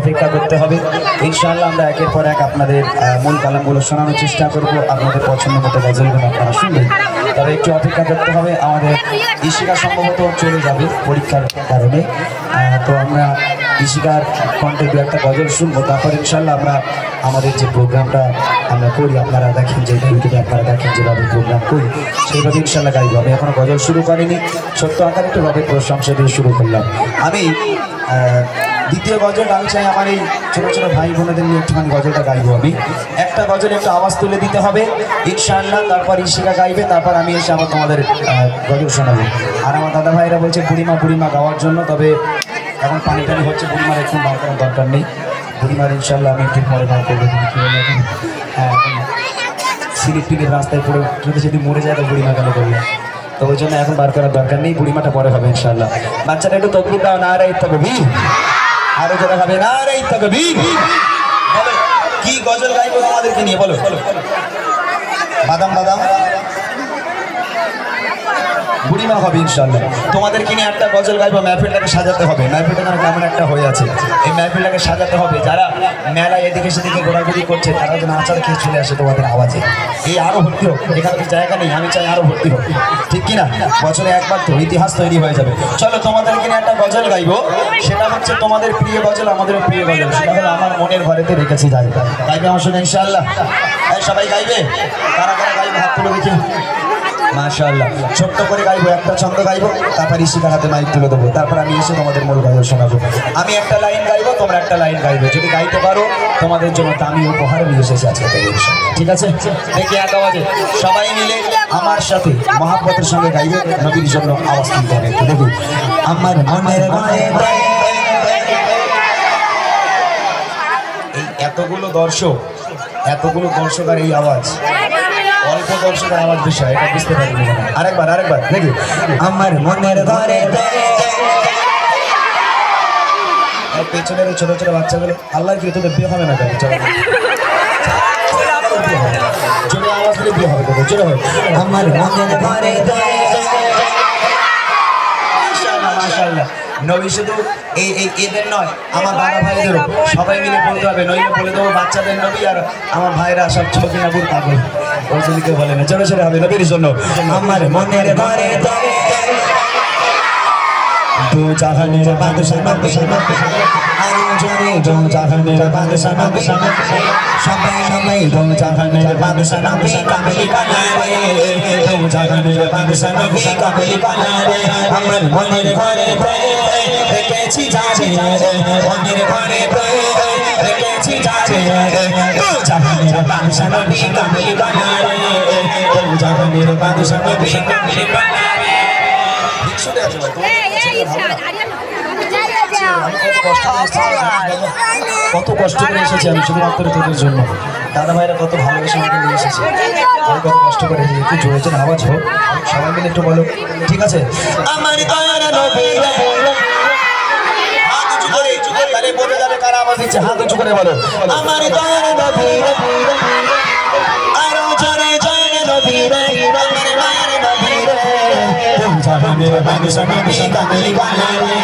অপেক্ষা করতে হবে। ইনশাআল্লাহ আমরা একের পর এক আপনাদের মূল কালামগুলো শোনানোর চেষ্টা করব। আপনাদের পছন্দ মতো গজলগুলো আপনারা শুনবেন, তবে একটু অপেক্ষা করতে হবে। আমাদের ইশিকা সম্ভবত চলে যাবে পরীক্ষার কারণে, তো আমরা ইশিকার কণ্ঠে দু একটা গজল শুনবো, তারপর ইনশাআল্লাহ আমরা আমাদের যে প্রোগ্রামটা আমরা করি, আপনারা দেখেন যে ইউটিউবে আপনারা দেখেন যেভাবে প্রোগ্রাম করি সেইভাবে ইনশাআল্লাহ গাইব। আমি এখনো গজল শুরু করিনি, ছোট্ট আকারে একটু রবের প্রশংসা দিয়ে শুরু করলাম। আমি দ্বিতীয় গজল আমি চাই আমার এই ছোটো ছোটো ভাই বোনেদের নিয়ে একটুখানি গজলটা গাইবো। আমি একটা গজলে একটু আওয়াজ তুলে দিতে হবে ইনশাআল্লাহ, তারপর ইশিকা গাইবে, তারপর আমি এসে আবার তোমাদের গজল শোনাবো। আর আমার দাদা ভাইরা বলছে বুড়িমা গাওয়ার জন্য, তবে এখন পানি টানি হচ্ছে, বুড়িমার একটু বার করার দরকার নেই। বুড়িমার ইনশাআল্লাহ আমি একটু পরে বার করবো। তুমি কী বলবে? হ্যাঁ, সিলিপ রাস্তায় পড়ে কিন্তু যদি মরে যায় তো বুড়িমা গেলে করবে, তো ওই জন্য এখন বার করার দরকার নেই, বুড়িমাটা পরে হবে ইনশাআল্লাহ। বাচ্চাটা একটু তকবির দাও, না রে তাকবীর, আরো যেটা হবে না রে তাকবীর। বলো কি গজল গাইবো তোমাদেরকে নিয়ে, বলো। বাদাম বুড়িমা হবে ইনশাআল্লাহ। তোমাদেরকে নিয়ে একটা গজল গাইবো, মেহফিলটাকে সাজাতে হবে। মেহফিলটা কেমন একটা হয়ে আছে, এই মেহফিলটাকে সাজাতে হবে। যারা মেলায় এদিকে সেদিকে ঘোরাঘুরি করছে তারা যেন আচার খেয়ে চলে আসে তোমাদের আওয়াজে। এই আরো ভর্তি হোক, এখানে জায়গা নেই, আমি চাই আরো ভর্তি হোক, ঠিক কিনা? বছরে একবার তো ইতিহাস তৈরি হয়ে যাবে। চলো তোমাদেরকে নিয়ে একটা গজল গাইবো, সেটা হচ্ছে তোমাদের প্রিয় গজল, আমাদেরও প্রিয় গজল, সেটা হলো আমার মনের ঘরেতে রেখেছি যাই। গাইবে আমার সঙ্গে ইনশাআল্লাহ? সবাই গাইবে? কারা গাইবে হাত তুলে দেখি। মাশাআল্লাহ, ছোট্ট করে গাইবো, একটা ছন্দ গাইবো, তারপর ইশিকার হাতে মাইক তুলে দেবো, তারপর আমি এসে তোমাদের মূল গজল শোনাবো। আমি একটা লাইন গাইবো, তোমরা একটা লাইন গাইবে। যদি গাইতে পারো তোমাদের জন্য দামি উপহার নিয়ে এসেছি আজকে, ঠিক আছে? দেখি এক আওয়াজে সবাই মিলে আমার সাথে মহাব্বতের সঙ্গে গাইবে, নবীর জন্য আওয়াজ তুলতে হবে। দেখি আমার মনের ঘরে। এই এতগুলো দর্শক আর এই আওয়াজ, অল্প দর্শকের আওয়াজ বিষয়, এটা বুঝতে পারিনি। আরেকবার দেখি আমার মনের ঘরে। পেছনের ছোট ছোট বাচ্চাগুলো আল্লাহর কি তোদের বিয়ে হবে না কেন? জোরে আওয়াজ দিলে বিয়ে হবে, জোরে হবে। আমার মনের ঘরে। মাশাআল্লাহ, নবী শুধু এই এদের নয়, আমার দাদা ভাইদেরও সবাই মিলে বলতে হবে, নইলে বলে দেবো বাচ্চাদের নবী আর আমার ভাইরা সব ছবি নাবুর পাগল, ওই জন্য কেউ বলে না। জোরে হবে নবীর জন্য। আমার মনের ঘরে দু জাহানের বাদশা নবী, আরো জোরে দু জাহানের বাদশা নবী, সবাই দু জাহানের বাদশা নবী, কামলি কানারে দু জাহানের বাদশা নবী, কামলি কানারে। আমার মনের ঘরে রেখেছি যাবে, মনের ঘরে রেখেছি যাবে, দু জাহানের বাদশা নবী, কামলি কানারে দু জাহানের বাদশা নবী, কামলি কানারে। কত কষ্ট করে এসেছি আমি শুধুমাত্র তোদের জন্য। দাদা ভাইরা কত ভালোবেসে আমাকে নিয়ে এসেছে, আমি কত কষ্ট করে। একটু জোরে জোরে আওয়াজ হোক, সবাই মিলে একটু বলো, ঠিক আছে? আমার দয়ার নবী, হাত উঁচু করে, তাহলে বোঝা যাবে কারা আওয়াজ দিচ্ছে। হাত উঁচু করে বলো, আমার দয়ার নবী, আরো জোরে জয় নবী, আমার মায়ের নবী রে, জাহানের বাদশা নবী, কামলি কানারে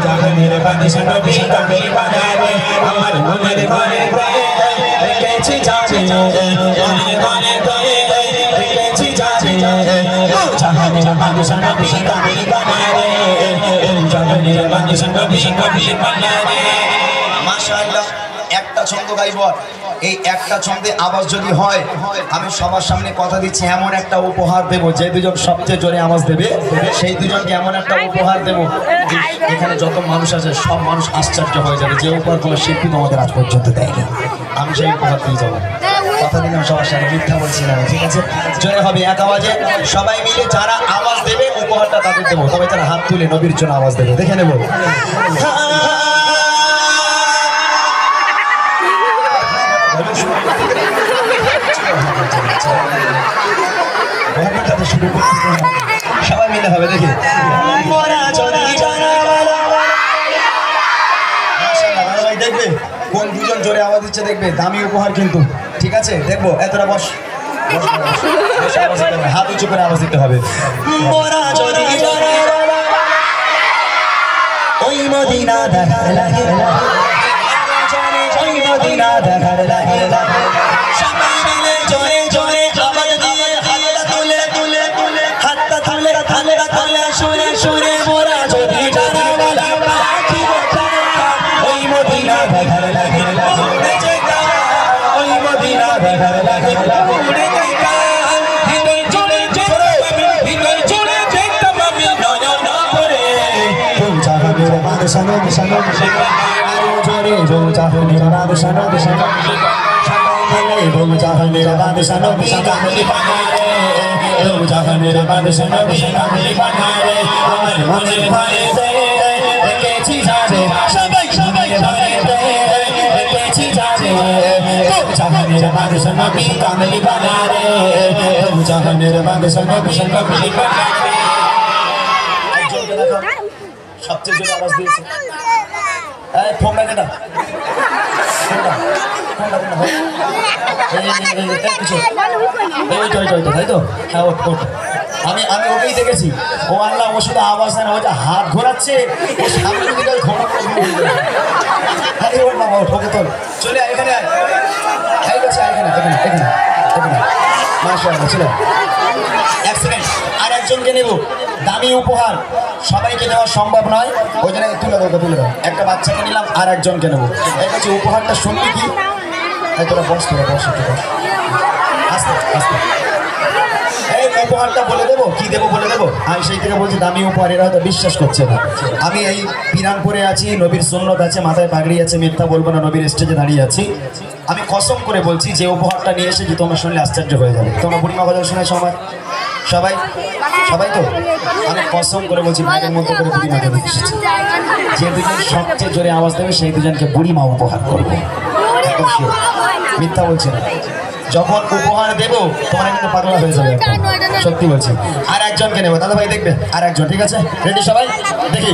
জাহানের বাদশা নবী, কামলি কানারে। আমার মনের ঘরে রেখেছি যাবে, মনের ঘরে রেখেছি যাবে, জাহানের বাদশা নবী, কামলি কানারে জাহানের বাদশা নবী, কামলি কানারে। মাশাআল্লাহ, একটা ছন্দ গাইবো, এই একটা ছন্দে আওয়াজ যদি হয় আমি সবার সামনে কথা দিচ্ছি এমন একটা উপহার দেবো, যে দুজন সবচেয়ে জোরে আওয়াজ দেবে সেই দুজনকে এমন একটা উপহার দেবো, এখানে যত মানুষ আছে সব মানুষ আশ্চর্য হয়ে যাবে, যে উপহার কোনো শিল্পী তোমাদের আজ পর্যন্ত দেয়নি। আমি সেই উপহার দিয়ে যাবো, কথা দিলাম সবার সামনে, মিথ্যা বলছি না, ঠিক আছে? জোরে হবে এক আওয়াজে সবাই মিলে, যারা আওয়াজ দেবে উপহারটা তাদের দেবো, তবে তারা হাত তুলে নবীর জন্য আওয়াজ দেবে, দেখে নেবো। সবাই মিলে হবে, দেখি দেখবে কোন দুজন জোরে আওয়াজ দিচ্ছে, দেখবে দামি উপহার কিন্তু, ঠিক আছে? দেখবো এতটা বস, হাত উঁচু করে আওয়াজ দিতে হবে। ওই মদিনা দেখার লাগে দেখার লাগে উড়ে যেতাম ওই মদিনা দেখার লাগে উড়ে যেতাম হৃদয় জুড়ে যেতাম আমি নয়ন ভরে তুই চাহানের বাদশাহ নিশানো আরো জোরে জো চাহানের বাদশাহ নিশানো তুম চাহানের বাদশাহ কামলি বানারে তুম চাহানের বাদশাহ কামলি বানারে আমার মনে ভরে দে রেখেছি যাবে সবাই সবাই ভরে দে রেখেছি যাবে তুম চাহানের বাদশাহ কামলি বানারে তুম চাহানের বাদশাহ কামলি বানারে সবচেয়ে জোরে আওয়াজ দিয়েছে এই ফোন লাগে না তাই তো হ্যাঁ আমি ওকেই দেখেছি ও আল্লাহ ও শুধু আওয়াজ দেয় না ও হাত ঘোরাচ্ছে ও সামনে দিকে ওর বাবা ওকে তোর চলে আয় এখানে আয় এখানে মাশাআল্লাহ ছিল এক সেকেন্ড আর একজনকে নেব দামি উপহার সবাইকে দেওয়া সম্ভব নয় ওই জন্য তুলে দাও একটা বাচ্চাকে নিলাম আর একজনকে নেবো এই কাছে উপহারটা শুনবি কি তোরা বস আস্তে আস্তে এই উপহারটা বলে দেবো কি দেবো বলে দেবো আমি সেই থেকে বলছি দামি উপহার এরা হয়তো বিশ্বাস করছে না আমি এই পিরানপুরে আছি নবীর সুন্নত আছে মাথায় পাগড়ি আছে মিথ্যা বলবো না নবীর স্টেজে দাঁড়িয়ে আছি আমি কসম করে বলছি যে উপহারটা নিয়ে এসেছি তোমরা শুনলে আশ্চর্য হয়ে যাবে তোমরা বুড়িমা গজল শুনেছো আমার সবাই তো আমি কসম করে বলছি ভাইয়ের মধ্যে করে বুড়িমাকে নিয়ে এসেছি যে দুজন সবচেয়ে জোরে আওয়াজ দেবে সেই দুজনকে বুড়িমা উপহার করবে একদম মিথ্যা বলছি না যখন উপহার দেবো তোমরা কিন্তু পাগলা হয়ে যাবে সত্যি বলছি আর একজনকে নেবো দাদা ভাই দেখবে আর একজন ঠিক আছে রেডি সবাই দেখি